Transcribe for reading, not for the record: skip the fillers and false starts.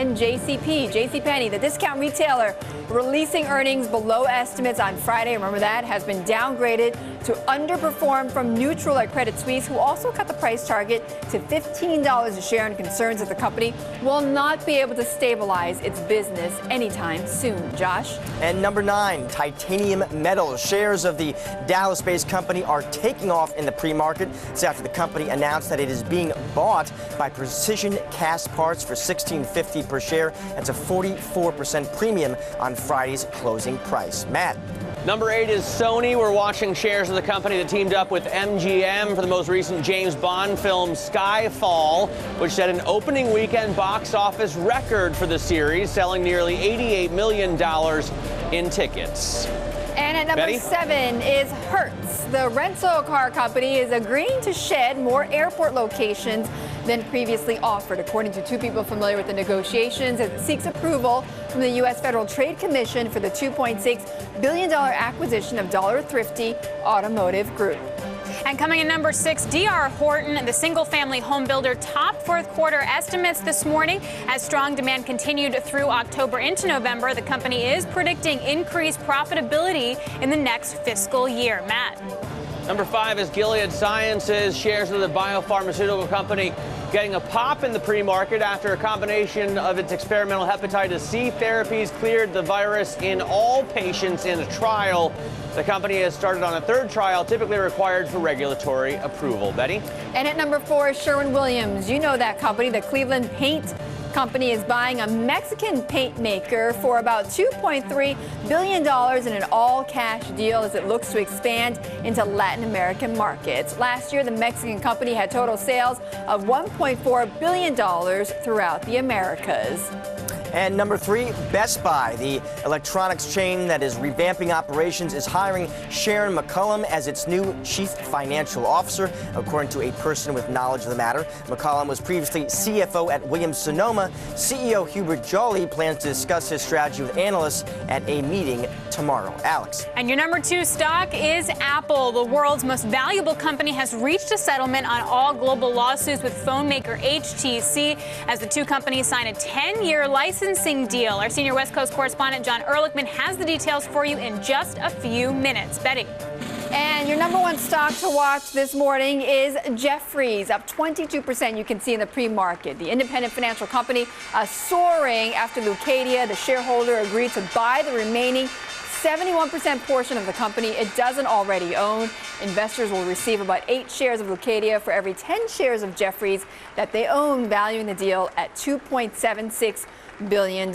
and Penney, the discount retailer, releasing earnings below estimates on Friday. Remember that has been downgraded to underperform from neutral at Credit Suisse, who also cut the price target to $15 a share, and concerns that the company will not be able to stabilize its business anytime soon. Josh? And number 9, titanium metals. Shares of the Dallas-based company are taking off in the pre-market. It's after the company announced that it is being bought by Precision Cast Parts for $16.50 per share. That's a 44% premium on Friday's closing price. Matt? Number 8 is Sony. We're watching shares of the company that teamed up with MGM for the most recent James Bond film Skyfall, which set an opening weekend box office record for the series, selling nearly $88 million in tickets. And at number 7 is Hertz. The rental car company is agreeing to shed more airport locations than previously offered, according to 2 people familiar with the negotiations, as it seeks approval from the U.S. Federal Trade Commission for the $2.6 billion acquisition of Dollar Thrifty Automotive Group. And coming in number 6, D.R. Horton, the single-family home builder, topped fourth quarter estimates this morning as strong demand continued through October into November. The company is predicting increased profitability in the next fiscal year. Matt? Number 5 is Gilead Sciences. Shares of the biopharmaceutical company getting a pop in the pre-market after a combination of its experimental hepatitis C therapies cleared the virus in all patients in a trial. The company has started on a 3rd trial, typically required for regulatory approval. Betty? And at number 4 is Sherwin-Williams. You know that company, the Cleveland paint company, is buying a Mexican paint maker for about $2.3 billion in an all-cash deal as it looks to expand into Latin American markets. Last year, the Mexican company had total sales of $1.4 billion throughout the Americas. And number 3, Best Buy. The electronics chain that is revamping operations is hiring Sharon McCullum as its new chief financial officer, according to a person with knowledge of the matter. McCullum was previously CFO at Williams-Sonoma. CEO Hubert Jolly plans to discuss his strategy with analysts at a meeting tomorrow. Alex? And your number 2 stock is Apple. The world's most valuable company has reached a settlement on all global lawsuits with phone maker HTC as the 2 companies sign a 10-year licensing deal. Our senior West Coast correspondent John Ehrlichman has the details for you in just a few minutes. Betty? And your number 1 stock to watch this morning is Jefferies, up 22%. You can see in the pre-market. The independent financial company soaring after Leucadia, the shareholder, agreed to buy the remaining 71% portion of the company it doesn't already own. Investors will receive about 8 shares of Leucadia for every 10 shares of Jefferies that they own, valuing the deal at $2.76 billion.